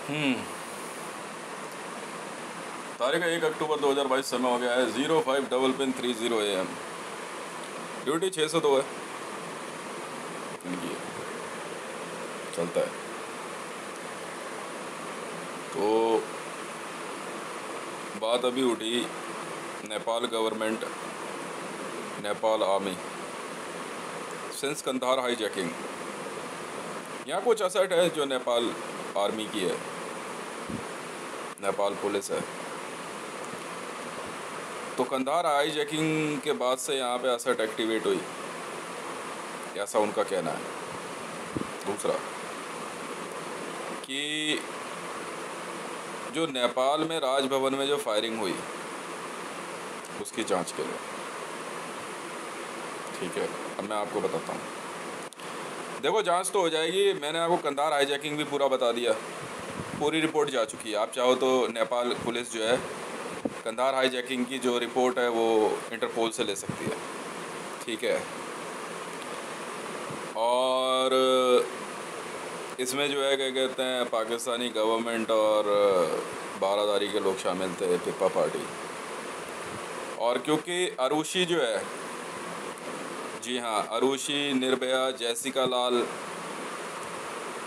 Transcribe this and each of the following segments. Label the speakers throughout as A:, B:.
A: हम्म। तारीख 1 अक्टूबर 2022, समय हो गया है 05:30 AM। ड्यूटी 602 है इनकी, चलता है। तो बात अभी उठी Nepal government, Nepal army since Kandahar hijacking. यहाँ कुछ असट है जो नेपाल आर्मी की है, नेपाल पुलिस है। तो कंधार हाईजैकिंग के बाद से यहाँ पे असट एक्टिवेट हुई, ऐसा उनका कहना है। दूसरा कि जो नेपाल में राजभवन में जो फायरिंग हुई उसकी जांच के लिए, ठीक है। अब मैं आपको बताता हूँ। देखो, जांच तो हो जाएगी। मैंने आपको कंधार हाईजैकिंग भी पूरा बता दिया, पूरी रिपोर्ट जा चुकी है। आप चाहो तो नेपाल पुलिस जो है कंधार हाईजैकिंग की जो रिपोर्ट है वो इंटरपोल से ले सकती है, ठीक है। और इसमें जो है क्या कहते हैं, पाकिस्तानी गवर्नमेंट और बारादारी के लोग शामिल थे, पिप्पा पार्टी। और क्योंकि अरुषि जो है, जी हाँ, अरुषि, निर्भया, जैसिका लाल,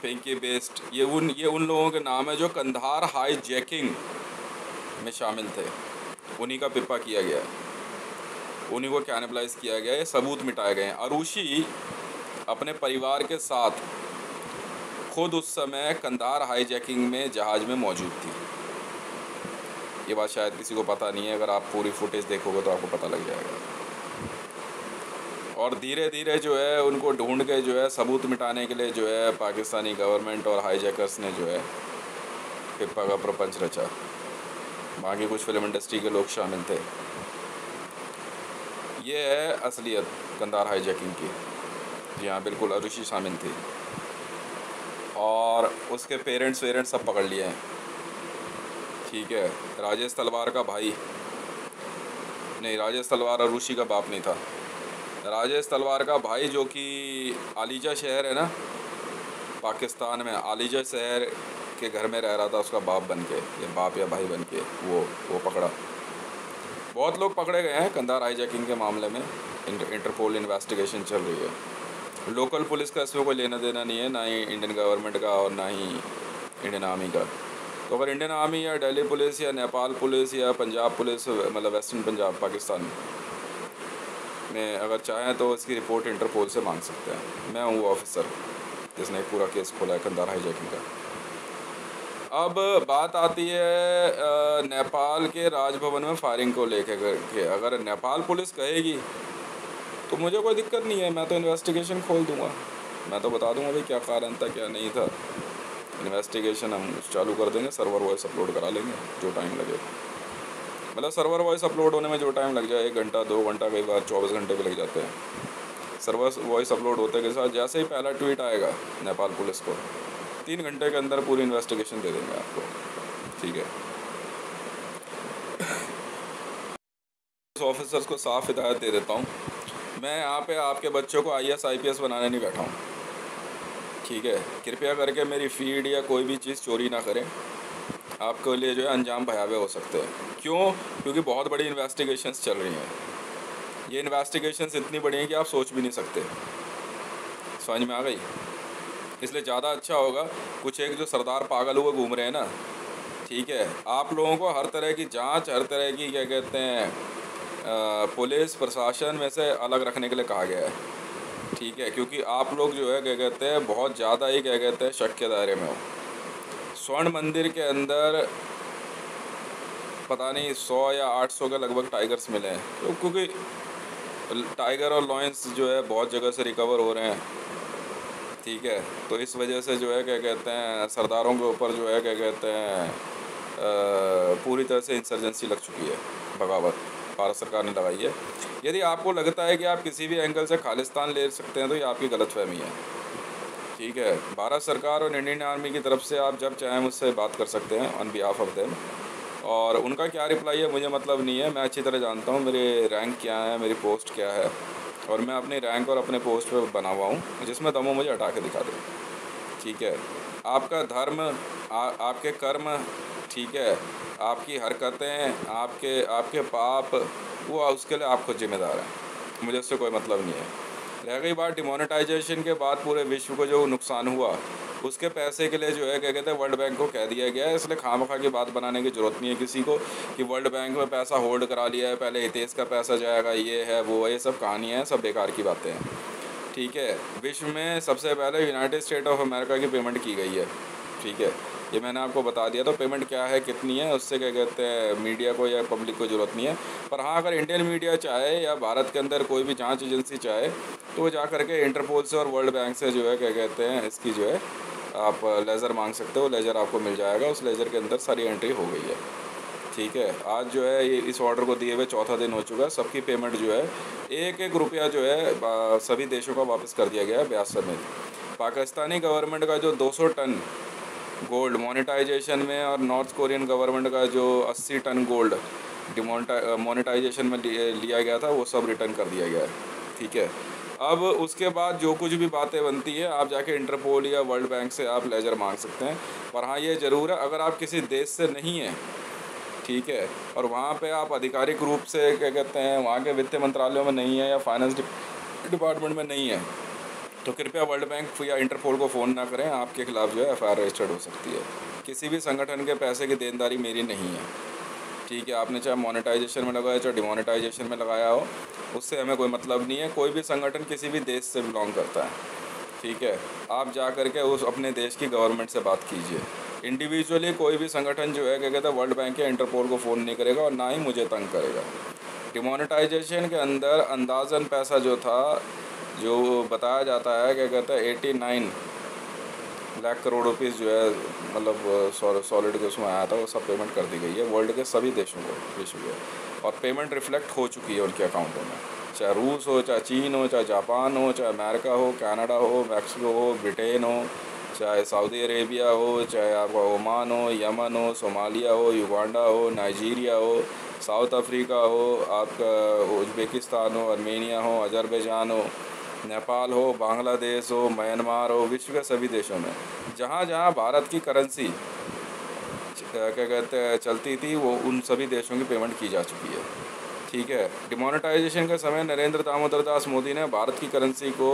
A: पिंकी बेस्ट, ये उन लोगों के नाम है जो कंधार हाईजैकिंग में शामिल थे। उन्हीं का पिप्पा किया गया है, उन्हीं को कैनिबलाइज किया गया है, सबूत मिटाए गए हैं। अरुषि अपने परिवार के साथ खुद उस समय कंधार हाईजैकिंग में जहाज़ में मौजूद थी। ये बात शायद किसी को पता नहीं है, अगर आप पूरी फुटेज देखोगे तो आपको पता लग जाएगा। और धीरे धीरे जो है उनको ढूंढ के जो है सबूत मिटाने के लिए जो है पाकिस्तानी गवर्नमेंट और हाईजैकर्स ने जो है पिप्पा का प्रपंच रचा। बाकी कुछ फिल्म इंडस्ट्री के लोग शामिल थे। ये है असलियत कंधार हाईजैकिंग की। जी हाँ, बिल्कुल, अरुषि शामिल थी। और उसके पेरेंट्स सब पकड़ लिए हैं, ठीक है। राजेश तलवार का भाई नहीं, राजेश तलवार अरुषि का बाप नहीं था। राजेश तलवार का भाई, जो कि अलीजा शहर है ना पाकिस्तान में, अलीजा शहर के घर में रह रहा था, उसका बाप बन के, या बाप या भाई बन के वो पकड़ा। बहुत लोग पकड़े गए हैं कंधार हाईजैकिंग के मामले में। इंटरपोल इन्वेस्टिगेशन चल रही है। लोकल पुलिस का इसमें कोई लेना देना नहीं है, ना ही इंडियन गवर्नमेंट का और ना ही इंडियन आर्मी का। तो अगर इंडियन आर्मी या दिल्ली पुलिस या नेपाल पुलिस या पंजाब पुलिस, मतलब वेस्टर्न पंजाब पाकिस्तान में अगर चाहें तो इसकी रिपोर्ट इंटरपोल से मांग सकते हैं। मैं हूँ वो ऑफिसर जिसने पूरा केस खोला है कंधार हाईजैकिंग का। अब बात आती है नेपाल के राजभवन में फायरिंग को लेकर के। अगर नेपाल पुलिस कहेगी तो मुझे कोई दिक्कत नहीं है, मैं तो इन्वेस्टिगेशन खोल दूंगा। मैं तो बता दूंगा भाई क्या कारण था क्या नहीं था। इन्वेस्टिगेशन हम चालू कर देंगे, सर्वर वॉइस अपलोड करा लेंगे जो टाइम लगे। मतलब सर्वर वॉइस अपलोड होने में जो टाइम लग जाए, 1 घंटा 2 घंटा, कई बार 24 घंटे भी लग जाते हैं। सर्वर वॉइस अपलोड होते के साथ जैसे ही पहला ट्वीट आएगा नेपाल पुलिस को, 3 घंटे के अंदर पूरी इन्वेस्टिगेशन दे देंगे आपको, ठीक है। ऑफिसर्स को साफ हिदायत दे देता हूँ, मैं यहाँ पे आपके बच्चों को IAS IPS बनाने नहीं बैठा हूँ, ठीक है। कृपया करके मेरी फीड या कोई भी चीज़ चोरी ना करें, आपके लिए जो है अंजाम भयावह हो सकते हैं। क्यों? क्योंकि बहुत बड़ी इन्वेस्टिगेशंस चल रही हैं। ये इन्वेस्टिगेशंस इतनी बड़ी हैं कि आप सोच भी नहीं सकते। समझ में आ गई? इसलिए ज़्यादा अच्छा होगा, कुछ एक जो सरदार पागल हुए घूम रहे हैं ना, ठीक है, आप लोगों को हर तरह की जांच, हर तरह की क्या कहते हैं पुलिस प्रशासन में से अलग रखने के लिए कहा गया है, ठीक है। क्योंकि आप लोग जो है क्या कहते हैं बहुत ज़्यादा ही क्या कहते हैं शक के दायरे में हो। स्वर्ण मंदिर के अंदर पता नहीं 100 या 800 के लगभग टाइगर्स मिले हैं, तो क्योंकि टाइगर और लॉयंस जो है बहुत जगह से रिकवर हो रहे हैं, ठीक है। तो इस वजह से जो है क्या कहते हैं सरदारों के ऊपर जो है क्या कहते हैं पूरी तरह से इंसर्जेंसी लग चुकी है, बगावत भारत सरकार ने लगाई है। यदि आपको लगता है कि आप किसी भी एंगल से खालिस्तान ले सकते हैं तो ये आपकी गलतफहमी है, ठीक है। भारत सरकार और इंडियन आर्मी की तरफ से आप जब चाहें मुझसे बात कर सकते हैं ऑन बिहाफ ऑफ देम। और उनका क्या रिप्लाई है मुझे मतलब नहीं है, मैं अच्छी तरह जानता हूँ मेरे रैंक क्या है, मेरी पोस्ट क्या है, और मैं अपनी रैंक और अपने पोस्ट पे बना हुआ हूँ, जिसमें दमो मुझे हटा के दिखा दे, ठीक है। आपका धर्म, आपके कर्म, ठीक है, आपकी हरकतें, आपके आपके पाप, वो उसके लिए आप खुद जिम्मेदार हैं। मुझे उससे कोई मतलब नहीं है। रह गई बात डिमोनेटाइजेशन के बाद पूरे विश्व को जो नुकसान हुआ, उसके पैसे के लिए जो है क्या कहते हैं वर्ल्ड बैंक को कह दिया गया है। इसलिए खामखा की बात बनाने की ज़रूरत नहीं है किसी को कि वर्ल्ड बैंक में पैसा होल्ड करा लिया है, पहले हितेश का पैसा जाएगा, ये है वो है, ये सब कहानियाँ हैं, सब बेकार की बातें हैं। ठीक है, विश्व में सबसे पहले यूनाइटेड स्टेट ऑफ अमेरिका की पेमेंट की गई है। ठीक है, ये मैंने आपको बता दिया। तो पेमेंट क्या है, कितनी है, उससे क्या कहते हैं मीडिया को या पब्लिक को ज़रूरत नहीं है। पर हाँ, अगर इंडियन मीडिया चाहे या भारत के अंदर कोई भी जांच एजेंसी चाहे तो वो जा करके इंटरपोल से और वर्ल्ड बैंक से जो है क्या कहते हैं इसकी जो है आप लेज़र मांग सकते हो। लेज़र आपको मिल जाएगा, उस लेज़र के अंदर सारी एंट्री हो गई है। ठीक है, आज जो है ये इस ऑर्डर को दिए हुए चौथा दिन हो चुका है। सबकी पेमेंट जो है एक एक रुपया जो है सभी देशों का वापस कर दिया गया है ब्याज समेत। पाकिस्तानी गवर्नमेंट का जो 200 टन गोल्ड मोनेटाइजेशन में और नॉर्थ कोरियन गवर्नमेंट का जो 80 टन गोल्ड मोनेटाइजेशन में लिया गया था, वो सब रिटर्न कर दिया गया है। ठीक है, अब उसके बाद जो कुछ भी बातें बनती है आप जाके इंटरपोल या वर्ल्ड बैंक से आप लेजर मांग सकते हैं। पर हाँ, ये ज़रूर है अगर आप किसी देश से नहीं हैं, ठीक है, और वहाँ पे आप आधिकारिक रूप से क्या कहते हैं वहाँ के वित्त मंत्रालयों में नहीं है या फाइनेंस डिपार्टमेंट में नहीं है, तो कृपया वर्ल्ड बैंक या इंटरपोल को फ़ोन ना करें। आपके खिलाफ़ जो है एफआईआर रजिस्टर्ड हो सकती है। किसी भी संगठन के पैसे की देनदारी मेरी नहीं है। ठीक है, आपने चाहे मोनेटाइजेशन में लगाया चाहे डिमोनेटाइजेशन में लगाया हो, उससे हमें कोई मतलब नहीं है। कोई भी संगठन किसी भी देश से बिलोंग करता है। ठीक है, आप जा कर के उस अपने देश की गवर्नमेंट से बात कीजिए। इंडिविजुअली कोई भी संगठन जो है क्या कहते हैं वर्ल्ड बैंक या इंटरपोल को फ़ोन नहीं करेगा और ना ही मुझे तंग करेगा। डिमोनेटाइजेशन के अंदर अंदाज़न पैसा जो था, जो बताया जाता है क्या कहते हैं 89 लाख करोड़ रुपीज़ जो है मतलब सॉलिड के उसमें आया था, वो सब पेमेंट कर दी गई है वर्ल्ड के सभी देशों को विश्व के। और पेमेंट रिफ्लेक्ट हो चुकी है उनके अकाउंटों में, चाहे रूस हो, चाहे चीन हो, चाहे जापान हो, चाहे अमेरिका हो, कनाडा हो, मैक्सिको हो, ब्रिटेन हो, चाहे सऊदी अरेबिया हो, चाहे आपका ओमान हो, यमन हो, सोमालिया हो, युगांडा हो, नाइजीरिया हो, साउथ अफ्रीका हो, आपका उज़्बेकिस्तान हो, आर्मेनिया हो, अजरबैजान हो, नेपाल हो, बांग्लादेश हो, म्यांमार हो, विश्व के सभी देशों में जहाँ जहाँ भारत की करेंसी क्या कहते हैं चलती थी, वो उन सभी देशों की पेमेंट की जा चुकी है। ठीक है, डिमोनेटाइजेशन के समय नरेंद्र दामोदर दास मोदी ने भारत की करेंसी को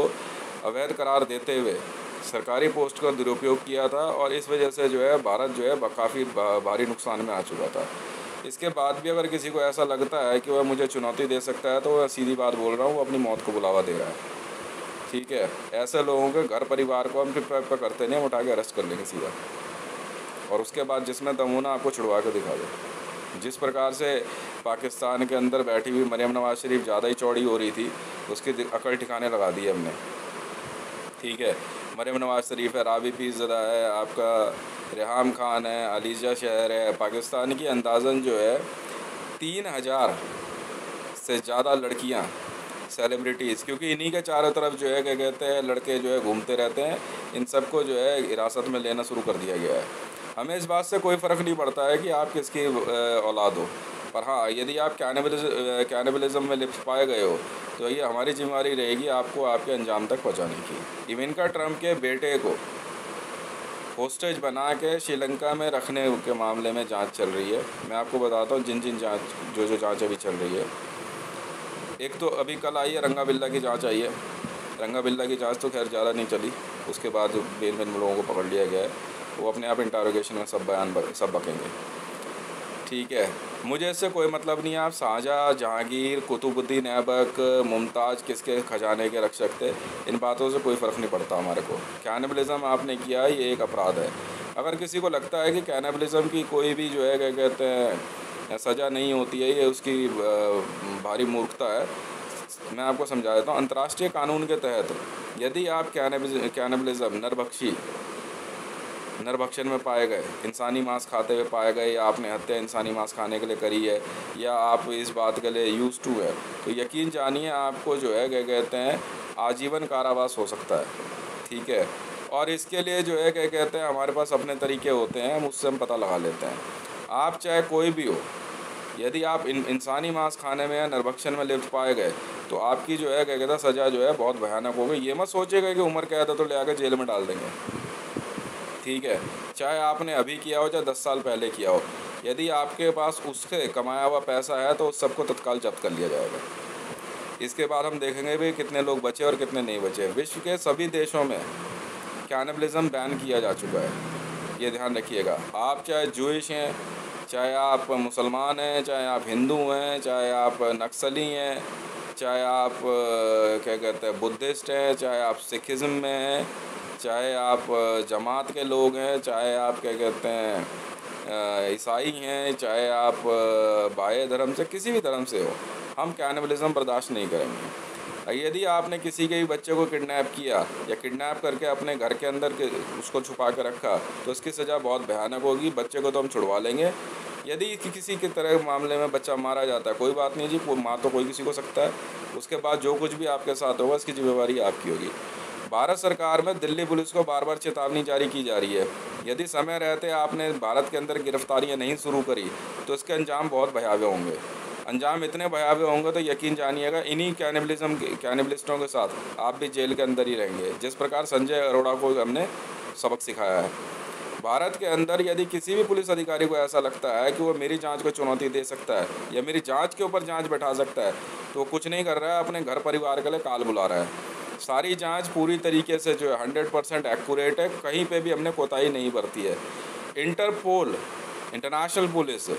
A: अवैध करार देते हुए सरकारी पोस्ट का दुरुपयोग किया था और इस वजह से जो है भारत जो है काफ़ी भारी नुकसान में आ चुका था। इसके बाद भी अगर किसी को ऐसा लगता है कि वह मुझे चुनौती दे सकता है, तो वह सीधी बात बोल रहा हूँ, वो अपनी मौत को बुलावा दे रहा है। ठीक है, ऐसे लोगों के घर परिवार को हम पे करते नहीं, हम उठा के अरेस्ट कर लेंगे सीधा। और उसके बाद जिसमें दम होना आपको छुड़वा के दिखा दे। जिस प्रकार से पाकिस्तान के अंदर बैठी हुई मरियम नवाज़ शरीफ ज़्यादा ही चौड़ी हो रही थी, उसकी अकल ठिकाने लगा दी हमने। ठीक है, मरियम नवाज़ शरीफ है, रावी पीरज़दा है, आपका रेहाम खान है, अलीजा शहर है। पाकिस्तान की अंदाज़न जो है 3000 से ज़्यादा लड़कियां सेलिब्रिटीज़, क्योंकि इन्हीं के चारों तरफ जो है क्या कहते हैं लड़के जो है घूमते रहते हैं, इन सबको जो है हिरासत में लेना शुरू कर दिया गया है। हमें इस बात से कोई फ़र्क नहीं पड़ता है कि आप किसकी औलाद हो, पर हाँ, यदि आप कैनिबलिज्म में लिप्त पाए गए हो तो ये हमारी जिम्मेदारी रहेगी आपको आपके अंजाम तक पहुँचाने की। इवेंका ट्रंप के बेटे को होस्टेज बना के श्रीलंका में रखने के मामले में जांच चल रही है। मैं आपको बताता हूँ जिन जांच जो जांच अभी चल रही है। एक तो अभी कल आई है रंगा बिल्ला की जांच आई है। रंगा बिल्ला की जांच तो खैर ज़्यादा नहीं चली, उसके बाद बेन लोगों को पकड़ लिया गया है, वो अपने आप इंटरोगेशन में सब बकेंगे। ठीक है, मुझे इससे कोई मतलब नहीं है आप शाहजहाँ, जहांगीर, कुतुबुद्दीन ऐबक, मुमताज़ किसके खजाने के रक्षक थे, इन बातों से कोई फ़र्क नहीं पड़ता हमारे को। कैनिबलिज्म आपने किया है, ये एक अपराध है। अगर किसी को लगता है कि कैनिबलिज्म की कोई भी जो है क्या कहते हैं सज़ा नहीं होती है, ये उसकी भारी मूर्खता है। मैं आपको समझा देता हूँ। अंतर्राष्ट्रीय कानून के तहत यदि आप कैनिबलिज्म नरभक्षण में पाए गए, इंसानी मांस खाते हुए पाए गए, या आपने हत्या इंसानी मांस खाने के लिए करी है, या आप इस बात के लिए यूज़ टू है, तो यकीन जानिए आपको जो है क्या कहते हैं आजीवन कारावास हो सकता है। ठीक है, और इसके लिए जो है क्या कहते हैं हमारे पास अपने तरीके होते हैं, हम उससे हम पता लगा लेते हैं। आप चाहे कोई भी हो, यदि आप इंसानी मांस खाने में या नरभक्षण में लिप्त पाए गए तो आपकी जो है क्या कहते हैं सज़ा जो है बहुत भयानक होगी। ये मत सोचिएगा कि उम्र कैद है तो ले आकर जेल में डाल देंगे। ठीक है, चाहे आपने अभी किया हो चाहे 10 साल पहले किया हो, यदि आपके पास उससे कमाया हुआ पैसा है तो उस सबको तत्काल जब्त कर लिया जाएगा। इसके बाद हम देखेंगे भी कितने लोग बचे और कितने नहीं बचे। विश्व के सभी देशों में कैनिबलिज्म बैन किया जा चुका है, ये ध्यान रखिएगा। आप चाहे जूइश हैं, चाहे आप मुसलमान हैं, चाहे आप हिंदू हैं, चाहे आप नक्सली हैं, चाहे आप क्या कहते हैं बुद्धिस्ट हैं, चाहे आप सिखिज़्म में हैं, चाहे आप जमात के लोग हैं, चाहे आप क्या कहते हैं ईसाई हैं, चाहे आप बाह्य धर्म से किसी भी धर्म से हो, हम कैनिबलिज्म बर्दाश्त नहीं करेंगे। यदि आपने किसी के भी बच्चे को किडनैप किया या किडनैप करके अपने घर के अंदर उसको छुपा के रखा तो उसकी सज़ा बहुत भयानक होगी। बच्चे को तो हम छुड़वा लेंगे। यदि किसी की तरह मामले में बच्चा मारा जाता है, कोई बात नहीं जी, मार तो कोई किसी को सकता है। उसके बाद जो कुछ भी आपके साथ होगा उसकी जिम्मेवारी आपकी होगी। भारत सरकार में दिल्ली पुलिस को बार बार चेतावनी जारी की जा रही है, यदि समय रहते आपने भारत के अंदर गिरफ्तारियां नहीं शुरू करी तो इसके अंजाम बहुत भयावह होंगे। अंजाम इतने भयावह होंगे तो यकीन जानिएगा इन्हीं कैनिबलिस्टों के साथ आप भी जेल के अंदर ही रहेंगे, जिस प्रकार संजय अरोड़ा को हमने सबक सिखाया है। भारत के अंदर यदि किसी भी पुलिस अधिकारी को ऐसा लगता है कि वो मेरी जांच को चुनौती दे सकता है या मेरी जांच के ऊपर जांच बैठा सकता है तो वो कुछ नहीं कर रहा है, अपने घर परिवार के लिए काल बुला रहा है। सारी जांच पूरी तरीके से जो है 100% एक्यूरेट है, कहीं पे भी हमने कोताही नहीं बरती है। इंटरपोल इंटरनेशनल पुलिस,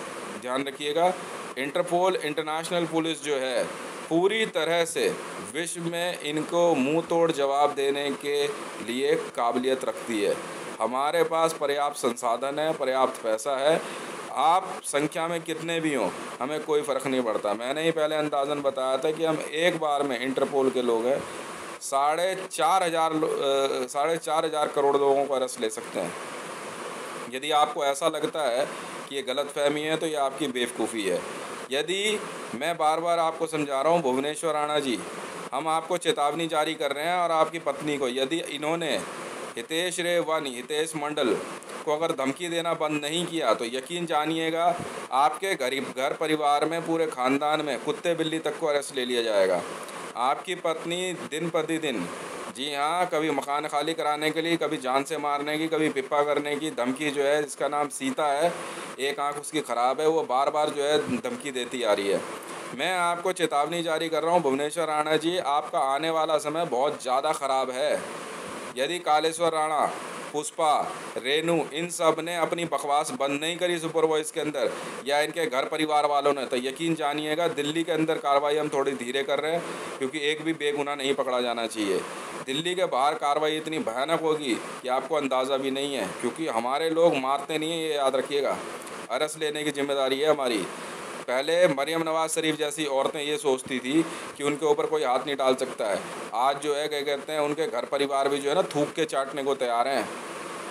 A: ध्यान रखिएगा, इंटरपोल इंटरनेशनल पुलिस जो है पूरी तरह से विश्व में इनको मुंह तोड़ जवाब देने के लिए काबिलियत रखती है। हमारे पास पर्याप्त संसाधन है, पर्याप्त पैसा है। आप संख्या में कितने भी हों हमें कोई फ़र्क नहीं पड़ता। मैंने ही पहले अंदाज़न बताया था कि हम एक बार में इंटरपोल के लोग हैं 4,500 करोड़ लोगों को अरेस्ट ले सकते हैं। यदि आपको ऐसा लगता है कि ये गलतफहमी है तो ये आपकी बेवकूफ़ी है। यदि मैं बार बार आपको समझा रहा हूँ भुवनेश्वर राणा जी, हम आपको चेतावनी जारी कर रहे हैं और आपकी पत्नी को, यदि इन्होंने हितेश रेवानी, हितेश मंडल को अगर धमकी देना बंद नहीं किया तो यकीन जानिएगा आपके घर परिवार में, पूरे ख़ानदान में, कुत्ते बिल्ली तक को अरेस्ट ले लिया जाएगा। आपकी पत्नी दिन प्रतिदिन, जी हाँ, कभी मकान खाली कराने के लिए, कभी जान से मारने की, कभी पिप्पा करने की धमकी जो है, जिसका नाम सीता है, एक आंख उसकी ख़राब है, वो बार बार जो है धमकी देती आ रही है। मैं आपको चेतावनी जारी कर रहा हूँ भुवनेश्वर राणा जी, आपका आने वाला समय बहुत ज़्यादा ख़राब है। यदि कालेश्वर राणा, पुष्पा, रेनू, इन सब ने अपनी बकवास बंद नहीं करी सुपर वॉइस के अंदर या इनके घर परिवार वालों ने, तो यकीन जानिएगा दिल्ली के अंदर कार्रवाई हम थोड़ी धीरे कर रहे हैं, क्योंकि एक भी बेगुनाह नहीं पकड़ा जाना चाहिए। दिल्ली के बाहर कार्रवाई इतनी भयानक होगी कि आपको अंदाज़ा भी नहीं है, क्योंकि हमारे लोग मारते नहीं हैं, ये याद रखिएगा। अरेस्ट लेने की जिम्मेदारी है हमारी। पहले मरियम नवाज़ शरीफ जैसी औरतें ये सोचती थी कि उनके ऊपर कोई हाथ नहीं डाल सकता है, आज जो है क्या कहते हैं उनके घर परिवार भी जो है ना थूक के चाटने को तैयार हैं।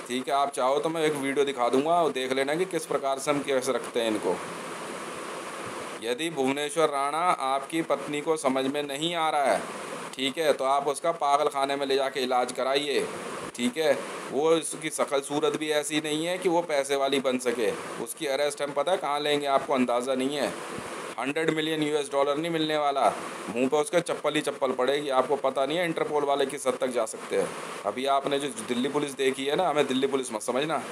A: ठीक है, आप चाहो तो मैं एक वीडियो दिखा दूंगा और देख लेना कि किस प्रकार से हम कैसे रखते हैं इनको। यदि भुवनेश्वर राणा आपकी पत्नी को समझ में नहीं आ रहा है, ठीक है, तो आप उसका पागल खाने में ले जाके इलाज कराइए। ठीक है, वो उसकी शक्ल सूरत भी ऐसी नहीं है कि वो पैसे वाली बन सके। उसकी अरेस्ट हम पता है कहाँ लेंगे, आपको अंदाज़ा नहीं है। $100 मिलियन नहीं मिलने वाला, मुंह पे उसके चप्पल ही चप्पल पड़ेगी। आपको पता नहीं है इंटरपोल वाले किस हद तक जा सकते हैं। अभी आपने जो दिल्ली पुलिस देखी है ना, हमें दिल्ली पुलिस मत समझना,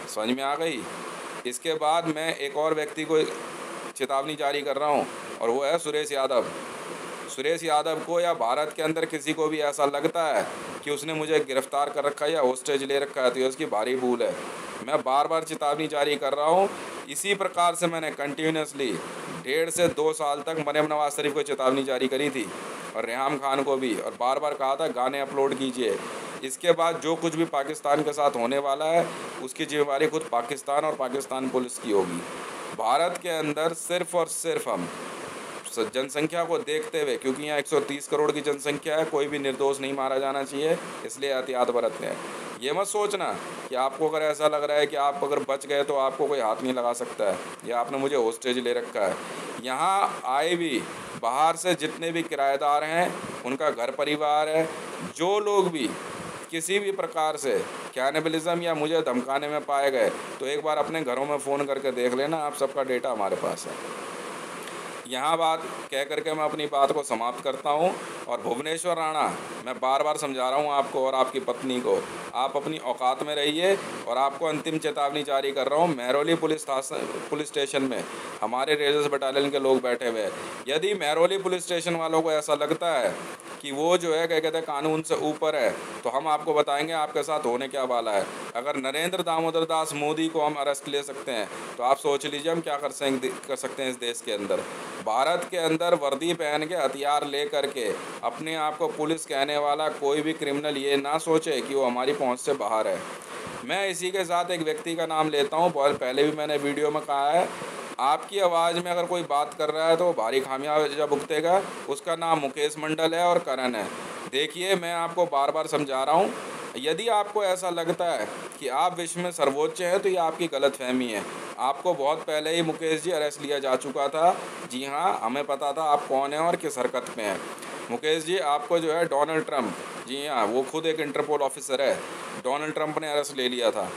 A: समझ में आ गई। इसके बाद मैं एक और व्यक्ति को चेतावनी जारी कर रहा हूँ और वो है सुरेश यादव। सुरेश यादव को या भारत के अंदर किसी को भी ऐसा लगता है कि उसने मुझे गिरफ्तार कर रखा है या होस्टेज ले रखा है तो ये उसकी भारी भूल है। मैं बार बार चेतावनी जारी कर रहा हूँ। इसी प्रकार से मैंने कंटिन्यूसली 1.5 से 2 साल तक मरियम नवाज़ शरीफ को चेतावनी जारी करी थी और रेहाम खान को भी, और बार बार कहा था गाने अपलोड कीजिए। इसके बाद जो कुछ भी पाकिस्तान के साथ होने वाला है उसकी जिम्मेदारी खुद पाकिस्तान और पाकिस्तान पुलिस की होगी। भारत के अंदर सिर्फ़ और सिर्फ हम जनसंख्या को देखते हुए, क्योंकि यहाँ 130 करोड़ की जनसंख्या है, कोई भी निर्दोष नहीं मारा जाना चाहिए, इसलिए एहतियात बरतते हैं। ये मत सोचना कि आपको अगर ऐसा लग रहा है कि आप अगर बच गए तो आपको कोई हाथ नहीं लगा सकता है या आपने मुझे होस्टेज ले रखा है। यहाँ आए भी बाहर से जितने भी किराएदार हैं, उनका घर परिवार है, जो लोग भी किसी भी प्रकार से कैनिबलिज्म या मुझे धमकाने में पाए गए तो एक बार अपने घरों में फ़ोन करके देख लेना, आप सबका डेटा हमारे पास है। यहाँ बात कह करके मैं अपनी बात को समाप्त करता हूँ। और भुवनेश्वर राणा, मैं बार बार समझा रहा हूँ आपको और आपकी पत्नी को, आप अपनी औकात में रहिए। और आपको अंतिम चेतावनी जारी कर रहा हूँ, महरौली पुलिस स्टेशन में हमारे रेंजर्स बटालियन के लोग बैठे हुए हैं। यदि महरौली पुलिस स्टेशन वालों को ऐसा लगता है कि वो जो है क्या कहते हैं कानून से ऊपर है, तो हम आपको बताएंगे आपके साथ होने क्या वाला है। अगर नरेंद्र दामोदर दास मोदी को हम अरेस्ट ले सकते हैं, तो आप सोच लीजिए हम क्या कर सकते हैं इस देश के अंदर। भारत के अंदर वर्दी पहन के हथियार ले करके अपने आप को पुलिस कहने वाला कोई भी क्रिमिनल ये ना सोचे कि वो हमारी पहुंच से बाहर है। मैं इसी के साथ एक व्यक्ति का नाम लेता हूं, बहुत पहले भी मैंने वीडियो में कहा है, आपकी आवाज़ में अगर कोई बात कर रहा है तो वो भारी खामियाजा भुगतेगा। उसका नाम मुकेश मंडल है और करण है। देखिए, मैं आपको बार बार समझा रहा हूँ, यदि आपको ऐसा लगता है कि आप विश्व में सर्वोच्च हैं, तो ये आपकी गलतफहमी है। आपको बहुत पहले ही मुकेश जी अरेस्ट लिया जा चुका था। जी हाँ, हमें पता था आप कौन हैं और किस हरकत में हैं। मुकेश जी, आपको जो है डोनाल्ड ट्रंप, जी हाँ, वो खुद एक इंटरपोल ऑफिसर है, डोनाल्ड ट्रंप ने अरेस्ट ले लिया था।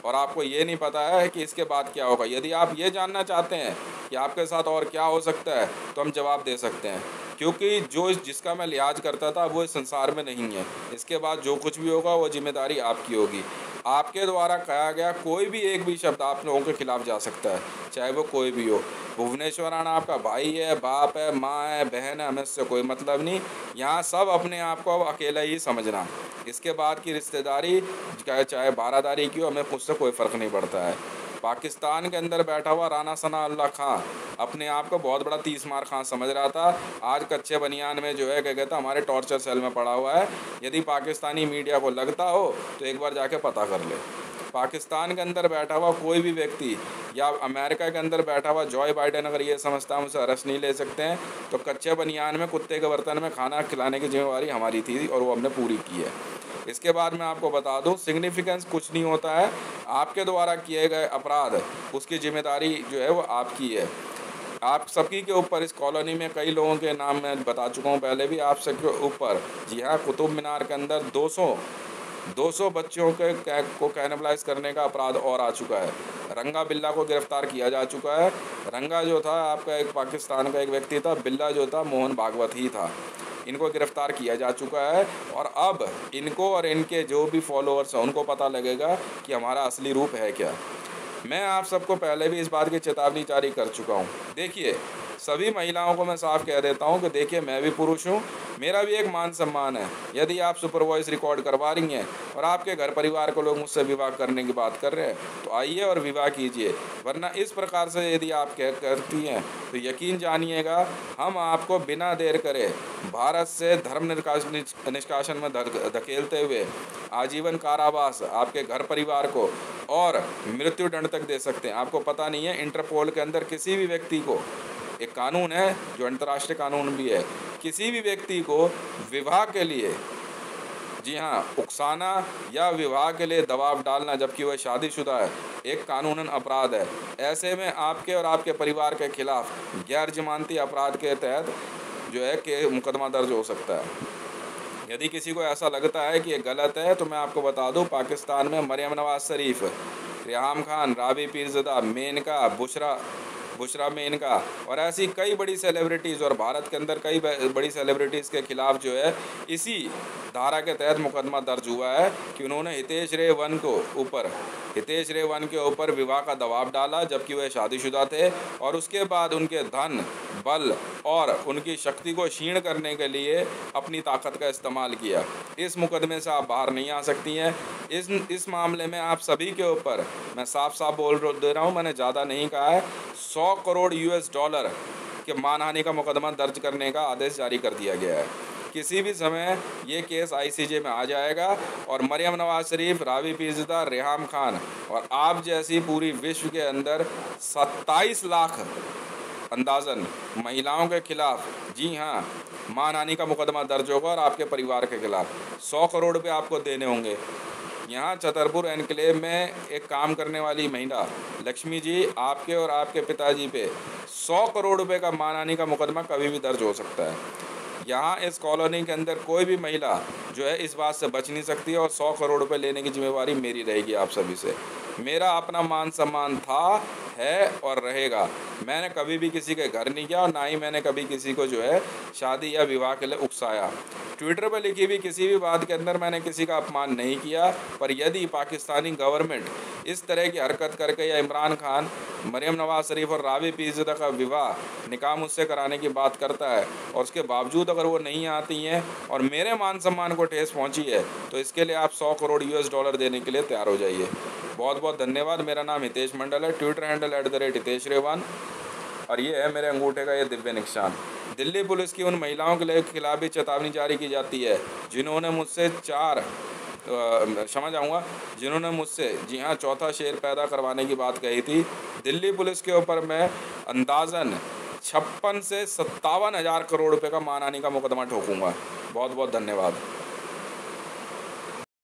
A: और आपको ये नहीं पता है कि इसके बाद क्या होगा। यदि आप ये जानना चाहते हैं कि आपके साथ और क्या हो सकता है, तो हम जवाब दे सकते हैं, क्योंकि जिसका मैं लिहाज करता था वो इस संसार में नहीं है। इसके बाद जो कुछ भी होगा वो जिम्मेदारी आपकी होगी। आपके द्वारा कहा गया कोई भी एक भी शब्द आप लोगों के खिलाफ जा सकता है, चाहे वो कोई भी हो। भुवनेश्वर राणा आपका भाई है, बाप है, माँ है, बहन है, हमें इससे कोई मतलब नहीं। यहाँ सब अपने आप को अब अकेला ही समझना। इसके बाद की रिश्तेदारी चाहे बारादारी की हो, हमें मुझसे कोई फ़र्क नहीं पड़ता है। पाकिस्तान के अंदर बैठा हुआ राना सना अल्लाह खां अपने आप को बहुत बड़ा 30 मार खां समझ रहा था। आज कच्चे बनियान में जो है क्या कहता हमारे टॉर्चर सेल में पड़ा हुआ है। यदि पाकिस्तानी मीडिया को लगता हो तो एक बार जाके पता कर ले। पाकिस्तान के अंदर बैठा हुआ कोई भी व्यक्ति या अमेरिका के अंदर बैठा हुआ जॉय बाइडेन अगर ये समझता है उसे अरेस्ट नहीं ले सकते हैं, तो कच्चे बनियान में कुत्ते के बर्तन में खाना खिलाने की जिम्मेवारी हमारी थी और वो हमने पूरी की है। इसके बाद मैं आपको बता दूं, सिग्निफिकेंस कुछ नहीं होता है। आपके द्वारा किए गए अपराध, उसकी जिम्मेदारी जो है वो आपकी है। आप सबकी के ऊपर इस कॉलोनी में कई लोगों के नाम मैं बता चुका हूँ पहले भी, आप सबके ऊपर, जी हाँ, कुतुब मीनार के अंदर 200 बच्चों को कैनिबलाइज करने का अपराध और आ चुका है। रंगा बिल्ला को गिरफ्तार किया जा चुका है। रंगा जो था आपका एक पाकिस्तान का एक व्यक्ति था, बिल्ला जो था मोहन भागवत ही था। इनको गिरफ्तार किया जा चुका है और अब इनको और इनके जो भी फॉलोअर्स हैं उनको पता लगेगा कि हमारा असली रूप है क्या। मैं आप सबको पहले भी इस बात की चेतावनी जारी कर चुका हूँ। देखिए, सभी महिलाओं को मैं साफ कह देता हूँ कि देखिए, मैं भी पुरुष हूँ, मेरा भी एक मान सम्मान है। यदि आप सुपर वॉइस रिकॉर्ड करवा रही हैं और आपके घर परिवार को लोग मुझसे विवाह करने की बात कर रहे हैं, तो आइए और विवाह कीजिए। वरना इस प्रकार से यदि आप करती हैं तो यकीन जानिएगा, हम आपको बिना देर करे भारत से धर्म निष्कासन में धकेलते हुए आजीवन कारावास आपके घर परिवार को और मृत्यु दंड तक दे सकते हैं। आपको पता नहीं है, इंटरपोल के अंदर किसी भी व्यक्ति को, एक कानून है जो अंतर्राष्ट्रीय कानून भी है, किसी भी व्यक्ति को विवाह के लिए, जी हाँ, उकसाना या विवाह के लिए दबाव डालना जबकि वह शादीशुदा है, एक कानूनन अपराध है। ऐसे में आपके और आपके परिवार के खिलाफ गैर जमानती अपराध के तहत जो है कि मुकदमा दर्ज हो सकता है। यदि किसी को ऐसा लगता है कि ये गलत है, तो मैं आपको बता दूं, पाकिस्तान में मरियम नवाज शरीफ, रेहाम खान, राबी पीरज़दा, मेनका, बुशरा मेनका और ऐसी कई बड़ी सेलिब्रिटीज़, और भारत के अंदर कई बड़ी सेलिब्रिटीज़ के खिलाफ जो है इसी धारा के तहत मुकदमा दर्ज हुआ है कि उन्होंने हितेश रे वन के ऊपर विवाह का दबाव डाला जबकि वह शादीशुदा थे, और उसके बाद उनके धन, बल और उनकी शक्ति को क्षीण करने के लिए अपनी ताकत का इस्तेमाल किया। इस मुकदमे से आप बाहर नहीं आ सकती हैं। इस मामले में आप सभी के ऊपर मैं साफ साफ बोल दे रहा हूँ, मैंने ज़्यादा नहीं कहा है, 100 करोड़ US$ के मानहानि का मुकदमा दर्ज करने का आदेश जारी कर दिया गया है। किसी भी समय ये केस ICJ में आ जाएगा और मरियम नवाज शरीफ, राबी पीरज़दा, रेहाम खान और आप जैसी पूरी विश्व के अंदर 27 लाख अंदाज़न महिलाओं के खिलाफ, जी हाँ, मानहानि का मुकदमा दर्ज होगा और आपके परिवार के खिलाफ 100 करोड़ रुपये आपको देने होंगे। यहाँ छतरपुर एनक्लेव में एक काम करने वाली महिला लक्ष्मी जी, आपके और आपके पिताजी पे 100 करोड़ रुपए का मानहानि का मुकदमा कभी भी दर्ज हो सकता है। यहाँ इस कॉलोनी के अंदर कोई भी महिला जो है इस बात से बच नहीं सकती और 100 करोड़ रुपए लेने की जिम्मेवारी मेरी रहेगी आप सभी से। मेरा अपना मान सम्मान था, है और रहेगा। मैंने कभी भी किसी के घर नहीं गया और ना ही मैंने कभी किसी को जो है शादी या विवाह के लिए उकसाया। ट्विटर पर लिखी हुई किसी भी बात के अंदर मैंने किसी का अपमान नहीं किया, पर यदि पाकिस्तानी गवर्नमेंट इस तरह की हरकत करके या इमरान खान, मरियम नवाज शरीफ और राबी पीरज़ादा का विवाह निकाह मुझसे कराने की बात करता है और उसके बावजूद अगर वो नहीं आती हैं और मेरे मान सम्मान को ठेस पहुंची है, तो इसके लिए आप 100 करोड़ US डॉलर देने के लिए तैयार हो जाइए। बहुत बहुत धन्यवाद। मेरा नाम हितेश मंडल है, ट्विटर हैंडल @हितेश रेवान, और ये है मेरे अंगूठे का ये दिव्य निशान। दिल्ली पुलिस की उन महिलाओं के खिलाफ भी चेतावनी जारी की जाती है जिन्होंने मुझसे जिन्होंने मुझसे जी हाँ चौथा शेर पैदा करवाने की बात कही थी। दिल्ली पुलिस के ऊपर मैं अंदाज़न 56 से 57 हज़ार करोड़ रुपए का मानहानि का मुकदमा ठोकूंगा। बहुत बहुत धन्यवाद।